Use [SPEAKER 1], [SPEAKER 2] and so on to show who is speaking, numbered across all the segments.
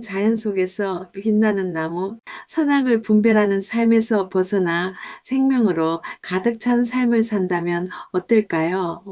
[SPEAKER 1] 자연 속에서 빛나는 나무, 선악을 분별하는 삶에서 벗어나 생명으로 가득 찬 삶을 산다면 어떨까요?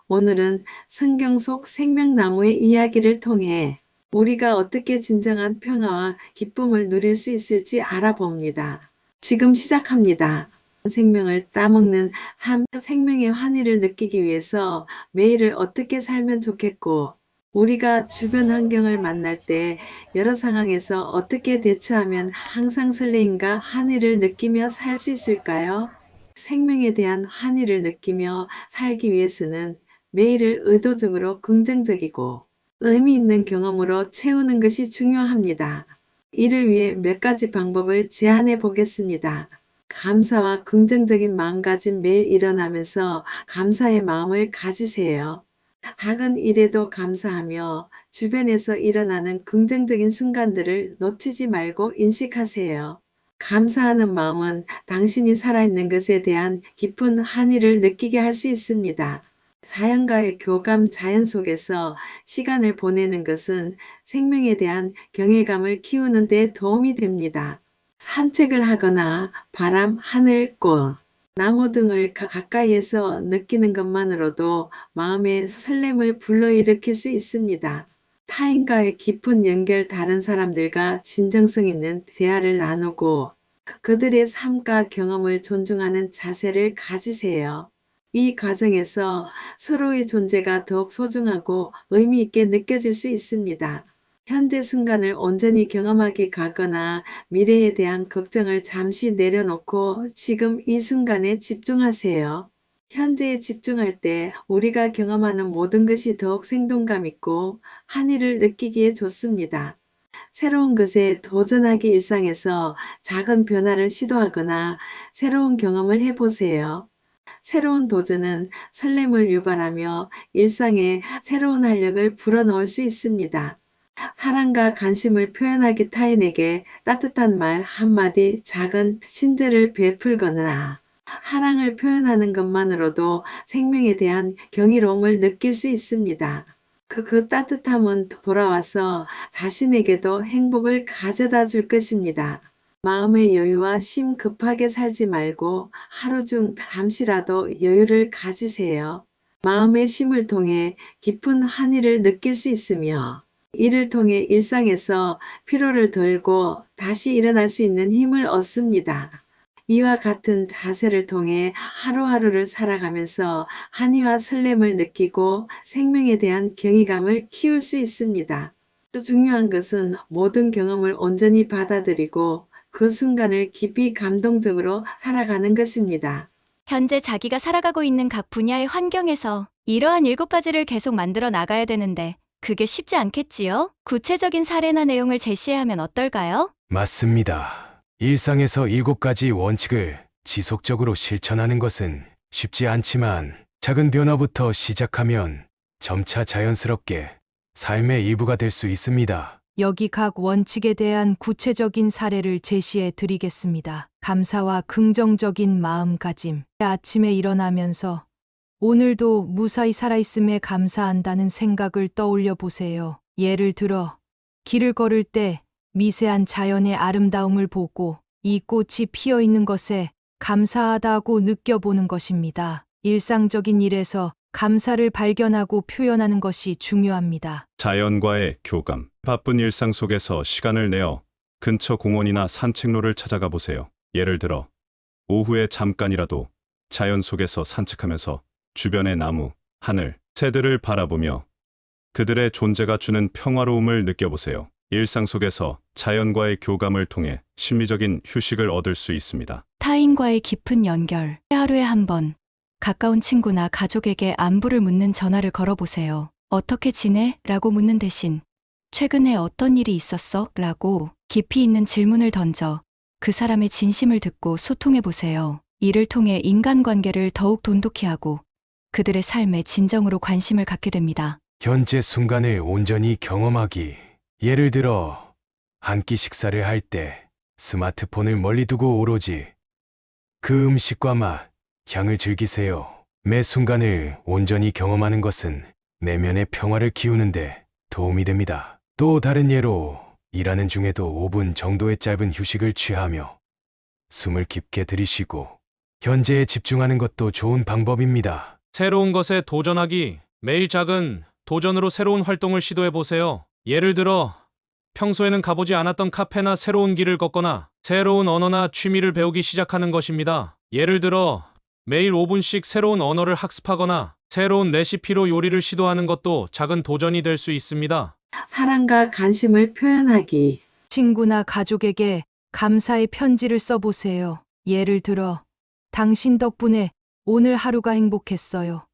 [SPEAKER 1] 오늘은 성경 속 생명나무의 이야기를 통해 우리가 어떻게 진정한 평화와 기쁨을 누릴 수 있을지 알아봅니다. 지금 시작합니다. 생명을 따먹는 한 생명의 환희를 느끼기 위해서 매일을 어떻게 살면 좋겠고, 우리가 주변 환경을 만날 때 여러 상황에서 어떻게 대처하면 항상 설레임과 환희를 느끼며 살 수 있을까요? 생명에 대한 환희를 느끼며 살기 위해서는 매일을 의도적으로 긍정적이고 의미 있는 경험으로 채우는 것이 중요합니다. 이를 위해 몇 가지 방법을 제안해 보겠습니다. 감사와 긍정적인 마음가짐. 매일 일어나면서 감사의 마음을 가지세요. 작은 일에도 감사하며 주변에서 일어나는 긍정적인 순간들을 놓치지 말고 인식하세요. 감사하는 마음은 당신이 살아있는 것에 대한 깊은 한의를 느끼게 할 수 있습니다. 자연과의 교감. 자연 속에서 시간을 보내는 것은 생명에 대한 경외감을 키우는 데 도움이 됩니다. 산책을 하거나 바람, 하늘, 꽃, 나무 등을 가까이에서 느끼는 것만으로도 마음의 설렘을 불러일으킬 수 있습니다. 타인과의 깊은 연결. 다른 사람들과 진정성 있는 대화를 나누고 그들의 삶과 경험을 존중하는 자세를 가지세요. 이 과정에서 서로의 존재가 더욱 소중하고 의미 있게 느껴질 수 있습니다. 현재 순간을 온전히 경험하기 가거나 미래에 대한 걱정을 잠시 내려놓고 지금 이 순간에 집중하세요. 현재에 집중할 때 우리가 경험하는 모든 것이 더욱 생동감 있고 한의를 느끼기에 좋습니다. 새로운 것에 도전하기. 일상에서 작은 변화를 시도하거나 새로운 경험을 해보세요. 새로운 도전은 설렘을 유발하며 일상에 새로운 활력을 불어넣을 수 있습니다. 사랑과 관심을 표현하기. 타인에게 따뜻한 말 한마디, 작은 친절을 베풀거나 사랑을 표현하는 것만으로도 생명에 대한 경이로움을 느낄 수 있습니다. 그 따뜻함은 돌아와서 자신에게도 행복을 가져다 줄 것입니다. 마음의 여유와 심 급하게 살지 말고 하루 중 잠시라도 여유를 가지세요. 마음의 쉼을 통해 깊은 한의를 느낄 수 있으며 이를 통해 일상에서 피로를 덜고 다시 일어날 수 있는 힘을 얻습니다. 이와 같은 자세를 통해 하루하루를 살아가면서 한의와 설렘을 느끼고 생명에 대한 경이감을 키울 수 있습니다. 또 중요한 것은 모든 경험을 온전히 받아들이고 그 순간을 깊이 감동적으로 살아가는 것입니다.
[SPEAKER 2] 현재 자기가 살아가고 있는 각 분야의 환경에서 이러한 7가지를 계속 만들어 나가야 되는데 그게 쉽지 않겠지요? 구체적인 사례나 내용을 제시하면 어떨까요?
[SPEAKER 3] 맞습니다. 일상에서 7가지 원칙을 지속적으로 실천하는 것은 쉽지 않지만 작은 변화부터 시작하면 점차 자연스럽게 삶의 일부가 될 수 있습니다.
[SPEAKER 4] 여기 각 원칙에 대한 구체적인 사례를 제시해 드리겠습니다. 감사와 긍정적인 마음가짐. 아침에 일어나면서 오늘도 무사히 살아있음에 감사한다는 생각을 떠올려 보세요. 예를 들어, 길을 걸을 때 미세한 자연의 아름다움을 보고 이 꽃이 피어 있는 것에 감사하다고 느껴보는 것입니다. 일상적인 일에서 감사를 발견하고 표현하는 것이 중요합니다.
[SPEAKER 5] 자연과의 교감. 바쁜 일상 속에서 시간을 내어 근처 공원이나 산책로를 찾아가 보세요. 예를 들어, 오후에 잠깐이라도 자연 속에서 산책하면서 주변의 나무, 하늘, 새들을 바라보며 그들의 존재가 주는 평화로움을 느껴보세요. 일상 속에서 자연과의 교감을 통해 심리적인 휴식을 얻을 수 있습니다.
[SPEAKER 2] 타인과의 깊은 연결. 하루에 한 번 가까운 친구나 가족에게 안부를 묻는 전화를 걸어보세요. 어떻게 지내? 라고 묻는 대신 최근에 어떤 일이 있었어? 라고 깊이 있는 질문을 던져 그 사람의 진심을 듣고 소통해보세요. 이를 통해 인간관계를 더욱 돈독히 하고 그들의 삶에 진정으로 관심을 갖게 됩니다.
[SPEAKER 3] 현재 순간을 온전히 경험하기. 예를 들어, 한 끼 식사를 할 때 스마트폰을 멀리 두고 오로지 그 음식과 맛, 향을 즐기세요. 매 순간을 온전히 경험하는 것은 내면의 평화를 키우는데 도움이 됩니다. 또 다른 예로 일하는 중에도 5분 정도의 짧은 휴식을 취하며 숨을 깊게 들이쉬고 현재에 집중하는 것도 좋은 방법입니다.
[SPEAKER 6] 새로운 것에 도전하기. 매일 작은 도전으로 새로운 활동을 시도해 보세요. 예를 들어, 평소에는 가보지 않았던 카페나 새로운 길을 걷거나 새로운 언어나 취미를 배우기 시작하는 것입니다. 예를 들어, 매일 5분씩 새로운 언어를 학습하거나 새로운 레시피로 요리를 시도하는 것도 작은 도전이 될 수 있습니다.
[SPEAKER 1] 사랑과 관심을 표현하기.
[SPEAKER 4] 친구나 가족에게 감사의 편지를 써보세요. 예를 들어, 당신 덕분에 오늘 하루가 행복했어요.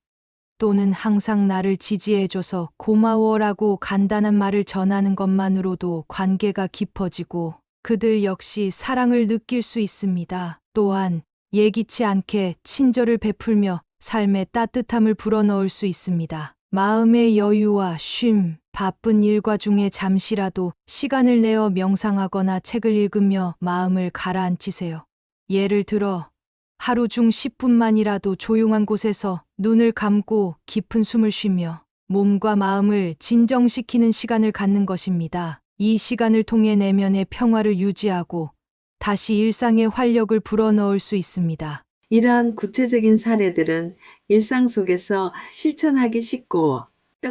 [SPEAKER 4] 또는 항상 나를 지지해줘서 고마워라고 간단한 말을 전하는 것만으로도 관계가 깊어지고 그들 역시 사랑을 느낄 수 있습니다. 또한 예기치 않게 친절을 베풀며 삶의 따뜻함을 불어넣을 수 있습니다. 마음의 여유와 쉼, 바쁜 일과 중에 잠시라도 시간을 내어 명상하거나 책을 읽으며 마음을 가라앉히세요. 예를 들어, 하루 중 10분만이라도 조용한 곳에서 눈을 감고 깊은 숨을 쉬며 몸과 마음을 진정시키는 시간을 갖는 것입니다. 이 시간을 통해 내면의 평화를 유지하고 다시 일상의 활력을 불어넣을 수 있습니다.
[SPEAKER 1] 이러한 구체적인 사례들은 일상 속에서 실천하기 쉽고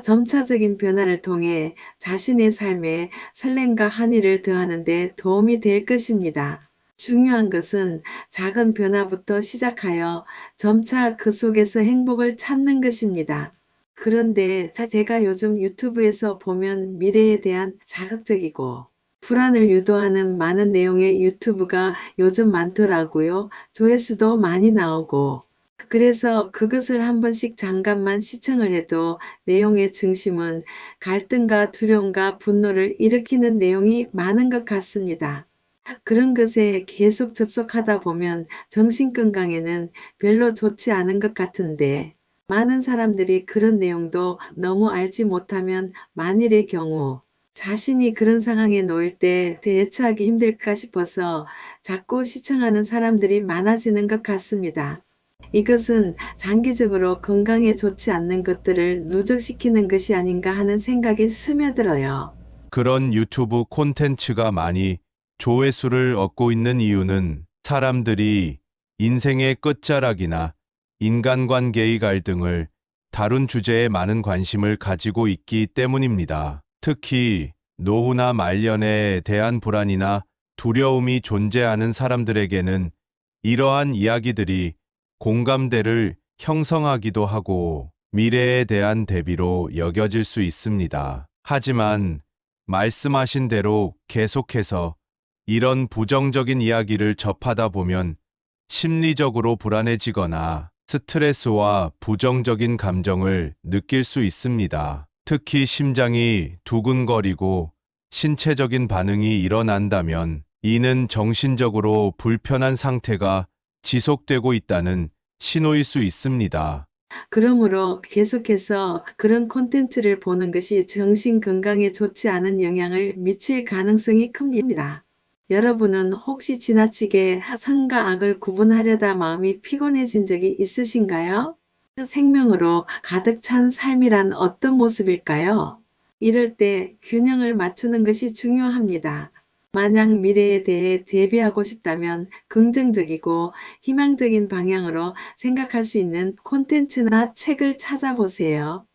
[SPEAKER 1] 점차적인 변화를 통해 자신의 삶에 설렘과 한의를 더하는 데 도움이 될 것입니다. 중요한 것은 작은 변화부터 시작하여 점차 그 속에서 행복을 찾는 것입니다. 그런데 제가 요즘 유튜브에서 보면 미래에 대한 자극적이고 불안을 유도하는 많은 내용의 유튜브가 요즘 많더라고요. 조회수도 많이 나오고. 그래서 그것을 한 번씩 잠깐만 시청을 해도 내용의 중심은 갈등과 두려움과 분노를 일으키는 내용이 많은 것 같습니다. 그런 것에 계속 접속하다 보면 정신건강에는 별로 좋지 않은 것 같은데 많은 사람들이 그런 내용도 너무 알지 못하면 만일의 경우 자신이 그런 상황에 놓일 때 대처하기 힘들까 싶어서 자꾸 시청하는 사람들이 많아지는 것 같습니다. 이것은 장기적으로 건강에 좋지 않는 것들을 누적시키는 것이 아닌가 하는 생각이 스며들어요.
[SPEAKER 7] 그런 유튜브 콘텐츠가 많이 조회수를 얻고 있는 이유는 사람들이 인생의 끝자락이나 인간관계의 갈등을 다룬 주제에 많은 관심을 가지고 있기 때문입니다. 특히 노후나 말년에 대한 불안이나 두려움이 존재하는 사람들에게는 이러한 이야기들이 공감대를 형성하기도 하고 미래에 대한 대비로 여겨질 수 있습니다. 하지만 말씀하신 대로 계속해서 이런 부정적인 이야기를 접하다 보면 심리적으로 불안해지거나 스트레스와 부정적인 감정을 느낄 수 있습니다. 특히 심장이 두근거리고 신체적인 반응이 일어난다면 이는 정신적으로 불편한 상태가 지속되고 있다는 신호일 수 있습니다.
[SPEAKER 1] 그러므로 계속해서 그런 콘텐츠를 보는 것이 정신 건강에 좋지 않은 영향을 미칠 가능성이 큽니다. 여러분은 혹시 지나치게 선과 악을 구분하려다 마음이 피곤해진 적이 있으신가요? 생명으로 가득 찬 삶이란 어떤 모습일까요? 이럴 때 균형을 맞추는 것이 중요합니다. 만약 미래에 대해 대비하고 싶다면 긍정적이고 희망적인 방향으로 생각할 수 있는 콘텐츠나 책을 찾아보세요.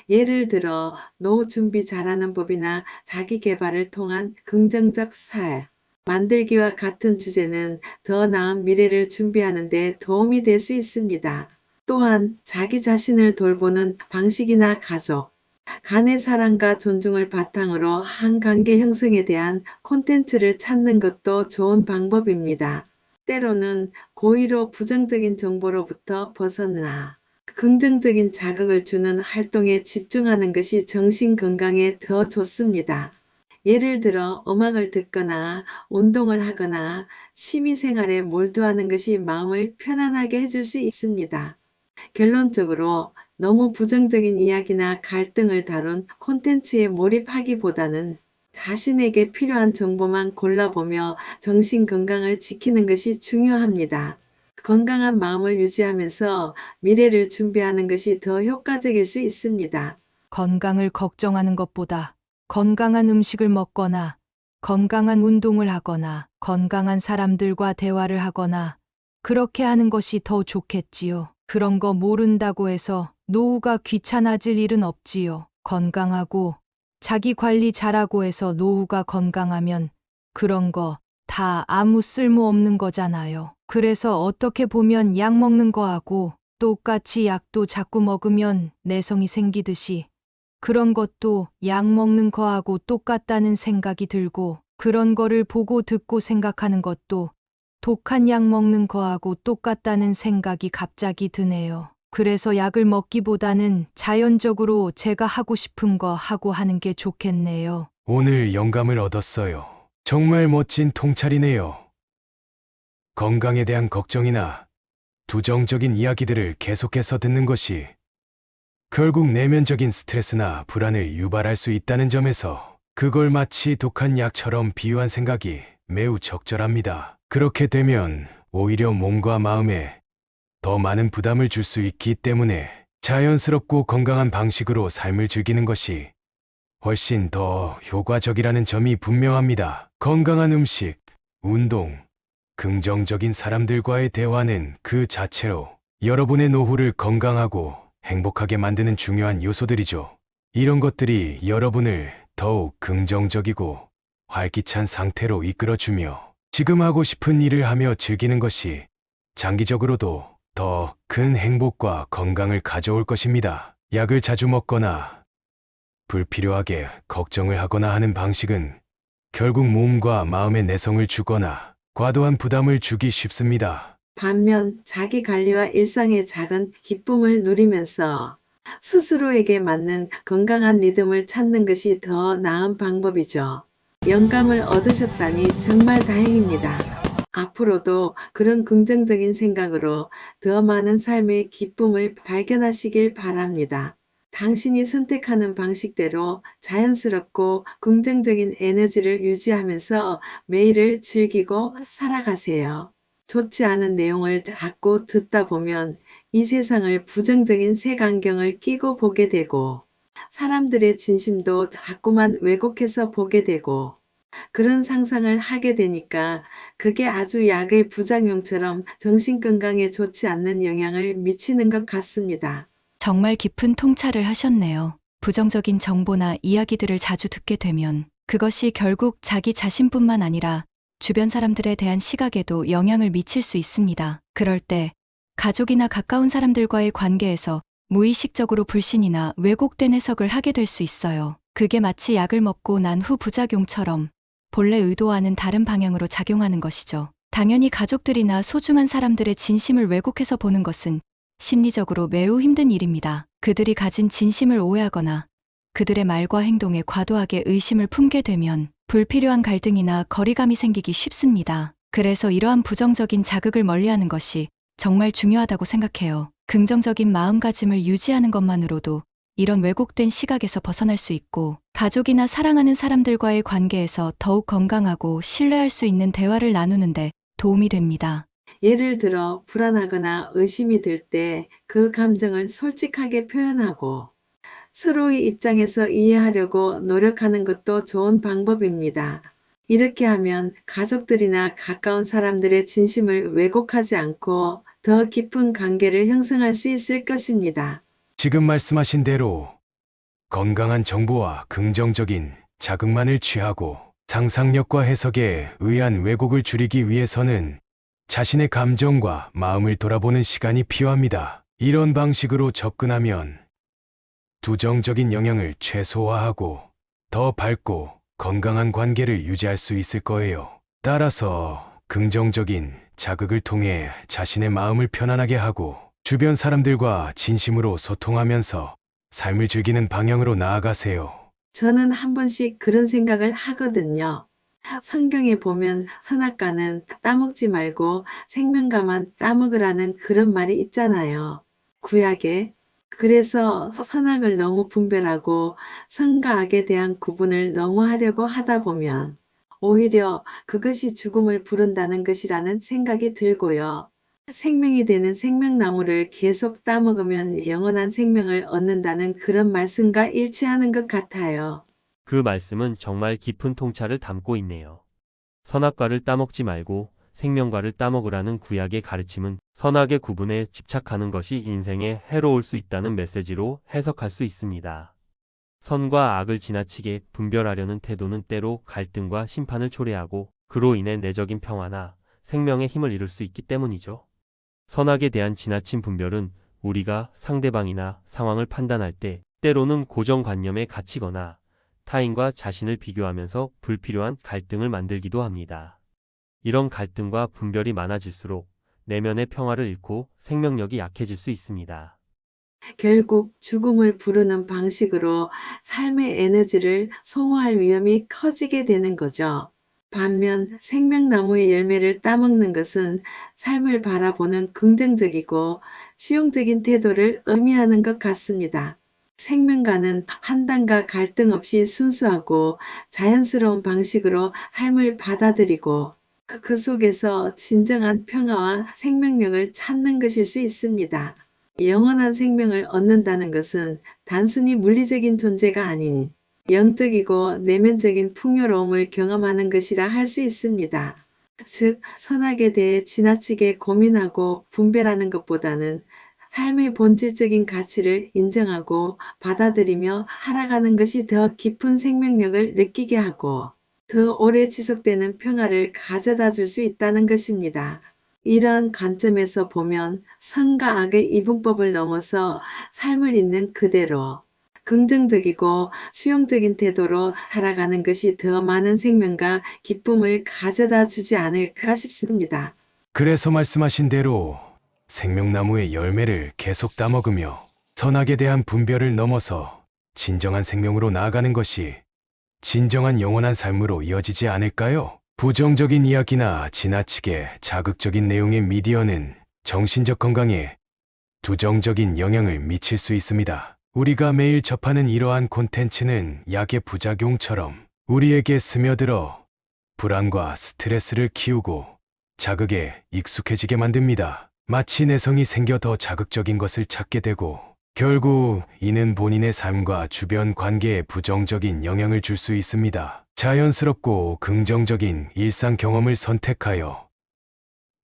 [SPEAKER 1] 예를 들어 노후 준비 잘하는 법이나 자기 개발을 통한 긍정적 살 만들기와 같은 주제는 더 나은 미래를 준비하는 데 도움이 될 수 있습니다. 또한 자기 자신을 돌보는 방식이나 가족, 간의 사랑과 존중을 바탕으로 한 관계 형성에 대한 콘텐츠를 찾는 것도 좋은 방법입니다. 때로는 고의로 부정적인 정보로부터 벗어나 긍정적인 자극을 주는 활동에 집중하는 것이 정신 건강에 더 좋습니다. 예를 들어 음악을 듣거나 운동을 하거나 취미생활에 몰두하는 것이 마음을 편안하게 해줄 수 있습니다. 결론적으로 너무 부정적인 이야기나 갈등을 다룬 콘텐츠에 몰입하기보다는 자신에게 필요한 정보만 골라보며 정신 건강을 지키는 것이 중요합니다. 건강한 마음을 유지하면서 미래를 준비하는 것이 더 효과적일 수 있습니다.
[SPEAKER 4] 건강을 걱정하는 것보다 건강한 음식을 먹거나 건강한 운동을 하거나 건강한 사람들과 대화를 하거나 그렇게 하는 것이 더 좋겠지요. 그런 거 모른다고 해서 노후가 귀찮아질 일은 없지요. 건강하고 자기 관리 잘하고 해서 노후가 건강하면 그런 거 다 아무 쓸모 없는 거잖아요. 그래서 어떻게 보면 약 먹는 거하고 똑같이 약도 자꾸 먹으면 내성이 생기듯이 그런 것도 약 먹는 거하고 똑같다는 생각이 들고 그런 거를 보고 듣고 생각하는 것도 독한 약 먹는 거하고 똑같다는 생각이 갑자기 드네요. 그래서 약을 먹기보다는 자연적으로 제가 하고 싶은 거 하고 하는 게 좋겠네요.
[SPEAKER 3] 오늘 영감을 얻었어요. 정말 멋진 통찰이네요. 건강에 대한 걱정이나 부정적인 이야기들을 계속해서 듣는 것이 결국 내면적인 스트레스나 불안을 유발할 수 있다는 점에서 그걸 마치 독한 약처럼 비유한 생각이 매우 적절합니다. 그렇게 되면 오히려 몸과 마음에 더 많은 부담을 줄 수 있기 때문에 자연스럽고 건강한 방식으로 삶을 즐기는 것이 훨씬 더 효과적이라는 점이 분명합니다. 건강한 음식, 운동, 긍정적인 사람들과의 대화는 그 자체로 여러분의 노후를 건강하고 행복하게 만드는 중요한 요소들이죠. 이런 것들이 여러분을 더욱 긍정적이고 활기찬 상태로 이끌어주며 지금 하고 싶은 일을 하며 즐기는 것이 장기적으로도 더 큰 행복과 건강을 가져올 것입니다. 약을 자주 먹거나 불필요하게 걱정을 하거나 하는 방식은 결국 몸과 마음에 내성을 주거나 과도한 부담을 주기 쉽습니다.
[SPEAKER 1] 반면 자기 관리와 일상의 작은 기쁨을 누리면서 스스로에게 맞는 건강한 리듬을 찾는 것이 더 나은 방법이죠. 영감을 얻으셨다니 정말 다행입니다. 앞으로도 그런 긍정적인 생각으로 더 많은 삶의 기쁨을 발견하시길 바랍니다. 당신이 선택하는 방식대로 자연스럽고 긍정적인 에너지를 유지하면서 매일을 즐기고 살아가세요. 좋지 않은 내용을 자꾸 듣다 보면 이 세상을 부정적인 색안경을 끼고 보게 되고 사람들의 진심도 자꾸만 왜곡해서 보게 되고 그런 상상을 하게 되니까 그게 아주 약의 부작용처럼 정신건강에 좋지 않는 영향을 미치는 것 같습니다.
[SPEAKER 2] 정말 깊은 통찰을 하셨네요. 부정적인 정보나 이야기들을 자주 듣게 되면 그것이 결국 자기 자신뿐만 아니라 주변 사람들에 대한 시각에도 영향을 미칠 수 있습니다. 그럴 때 가족이나 가까운 사람들과의 관계에서 무의식적으로 불신이나 왜곡된 해석을 하게 될 수 있어요. 그게 마치 약을 먹고 난 후 부작용처럼 본래 의도와는 다른 방향으로 작용하는 것이죠. 당연히 가족들이나 소중한 사람들의 진심을 왜곡해서 보는 것은 심리적으로 매우 힘든 일입니다. 그들이 가진 진심을 오해하거나 그들의 말과 행동에 과도하게 의심을 품게 되면 불필요한 갈등이나 거리감이 생기기 쉽습니다. 그래서 이러한 부정적인 자극을 멀리하는 것이 정말 중요하다고 생각해요. 긍정적인 마음가짐을 유지하는 것만으로도 이런 왜곡된 시각에서 벗어날 수 있고 가족이나 사랑하는 사람들과의 관계에서 더욱 건강하고 신뢰할 수 있는 대화를 나누는데 도움이 됩니다.
[SPEAKER 1] 예를 들어 불안하거나 의심이 들 때 그 감정을 솔직하게 표현하고 서로의 입장에서 이해하려고 노력하는 것도 좋은 방법입니다. 이렇게 하면 가족들이나 가까운 사람들의 진심을 왜곡하지 않고 더 깊은 관계를 형성할 수 있을 것입니다.
[SPEAKER 3] 지금 말씀하신 대로 건강한 정보와 긍정적인 자극만을 취하고 상상력과 해석에 의한 왜곡을 줄이기 위해서는 자신의 감정과 마음을 돌아보는 시간이 필요합니다. 이런 방식으로 접근하면 부정적인 영향을 최소화하고 더 밝고 건강한 관계를 유지할 수 있을 거예요. 따라서 긍정적인 자극을 통해 자신의 마음을 편안하게 하고 주변 사람들과 진심으로 소통하면서 삶을 즐기는 방향으로 나아가세요.
[SPEAKER 1] 저는 한 번씩 그런 생각을 하거든요. 성경에 보면 선악과는 따먹지 말고 생명과만 따먹으라는 그런 말이 있잖아요. 구약에. 그래서 선악을 너무 분별하고 선과 악에 대한 구분을 너무 하려고 하다 보면 오히려 그것이 죽음을 부른다는 것이라는 생각이 들고요. 생명이 되는 생명나무를 계속 따먹으면 영원한 생명을 얻는다는 그런 말씀과 일치하는 것 같아요.
[SPEAKER 8] 그 말씀은 정말 깊은 통찰을 담고 있네요. 선악과를 따먹지 말고 생명과를 따먹으라는 구약의 가르침은 선악의 구분에 집착하는 것이 인생에 해로울 수 있다는 메시지로 해석할 수 있습니다. 선과 악을 지나치게 분별하려는 태도는 때로 갈등과 심판을 초래하고 그로 인해 내적인 평화나 생명의 힘을 잃을 수 있기 때문이죠. 선악에 대한 지나친 분별은 우리가 상대방이나 상황을 판단할 때 때로는 고정관념에 갇히거나 타인과 자신을 비교하면서 불필요한 갈등을 만들기도 합니다. 이런 갈등과 분별이 많아질수록 내면의 평화를 잃고 생명력이 약해질 수 있습니다.
[SPEAKER 1] 결국 죽음을 부르는 방식으로 삶의 에너지를 소모할 위험이 커지게 되는 거죠. 반면 생명나무의 열매를 따먹는 것은 삶을 바라보는 긍정적이고 수용적인 태도를 의미하는 것 같습니다. 생명과는 판단과 갈등 없이 순수하고 자연스러운 방식으로 삶을 받아들이고 그 속에서 진정한 평화와 생명력을 찾는 것일 수 있습니다. 영원한 생명을 얻는다는 것은 단순히 물리적인 존재가 아닌 영적이고 내면적인 풍요로움을 경험하는 것이라 할 수 있습니다. 즉, 선악에 대해 지나치게 고민하고 분별하는 것보다는 삶의 본질적인 가치를 인정하고 받아들이며 살아가는 것이 더 깊은 생명력을 느끼게 하고 더 오래 지속되는 평화를 가져다 줄 수 있다는 것입니다. 이러한 관점에서 보면 선과 악의 이분법을 넘어서 삶을 있는 그대로 긍정적이고 수용적인 태도로 살아가는 것이 더 많은 생명과 기쁨을 가져다 주지 않을까 싶습니다.
[SPEAKER 3] 그래서 말씀하신 대로 생명나무의 열매를 계속 따먹으며 선악에 대한 분별을 넘어서 진정한 생명으로 나아가는 것이 진정한 영원한 삶으로 이어지지 않을까요? 부정적인 이야기나 지나치게 자극적인 내용의 미디어는 정신적 건강에 부정적인 영향을 미칠 수 있습니다. 우리가 매일 접하는 이러한 콘텐츠는 약의 부작용처럼 우리에게 스며들어 불안과 스트레스를 키우고 자극에 익숙해지게 만듭니다. 마치 내성이 생겨 더 자극적인 것을 찾게 되고 결국 이는 본인의 삶과 주변 관계에 부정적인 영향을 줄 수 있습니다. 자연스럽고 긍정적인 일상 경험을 선택하여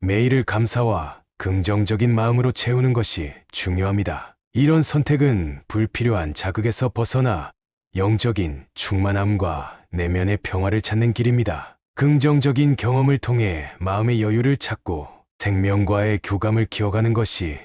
[SPEAKER 3] 매일을 감사와 긍정적인 마음으로 채우는 것이 중요합니다. 이런 선택은 불필요한 자극에서 벗어나 영적인 충만함과 내면의 평화를 찾는 길입니다. 긍정적인 경험을 통해 마음의 여유를 찾고 생명과의 교감을 키워가는 것이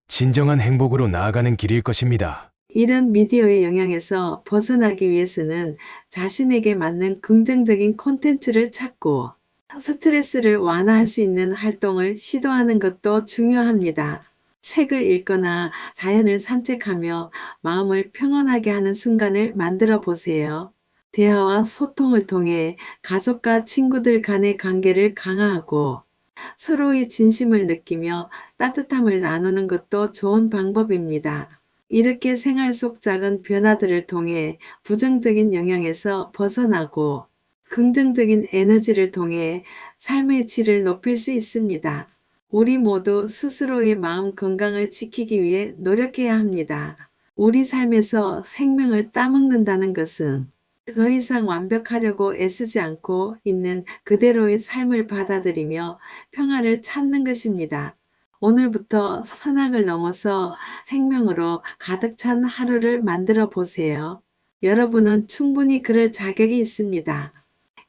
[SPEAKER 3] 진정한 행복으로 나아가는 길일 것입니다.
[SPEAKER 1] 이런 미디어의 영향에서 벗어나기 위해서는 자신에게 맞는 긍정적인 콘텐츠를 찾고 스트레스를 완화할 수 있는 활동을 시도하는 것도 중요합니다. 책을 읽거나 자연을 산책하며 마음을 평온하게 하는 순간을 만들어 보세요. 대화와 소통을 통해 가족과 친구들 간의 관계를 강화하고 서로의 진심을 느끼며 따뜻함을 나누는 것도 좋은 방법입니다. 이렇게 생활 속 작은 변화들을 통해 부정적인 영향에서 벗어나고 긍정적인 에너지를 통해 삶의 질을 높일 수 있습니다. 우리 모두 스스로의 마음 건강을 지키기 위해 노력해야 합니다. 우리 삶에서 생명을 따먹는다는 것은 더 이상 완벽하려고 애쓰지 않고 있는 그대로의 삶을 받아들이며 평화를 찾는 것입니다. 오늘부터 선악을 넘어서 생명으로 가득 찬 하루를 만들어 보세요. 여러분은 충분히 그럴 자격이 있습니다.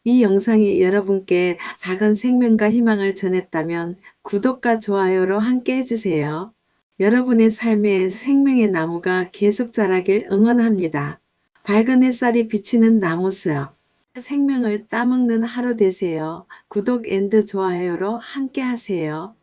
[SPEAKER 1] 이 영상이 여러분께 작은 생명과 희망을 전했다면 구독과 좋아요로 함께 해주세요. 여러분의 삶에 생명의 나무가 계속 자라길 응원합니다. 밝은 햇살이 비치는 나무숲, 생명을 따먹는 하루 되세요. 구독 앤 좋아요로 함께 하세요.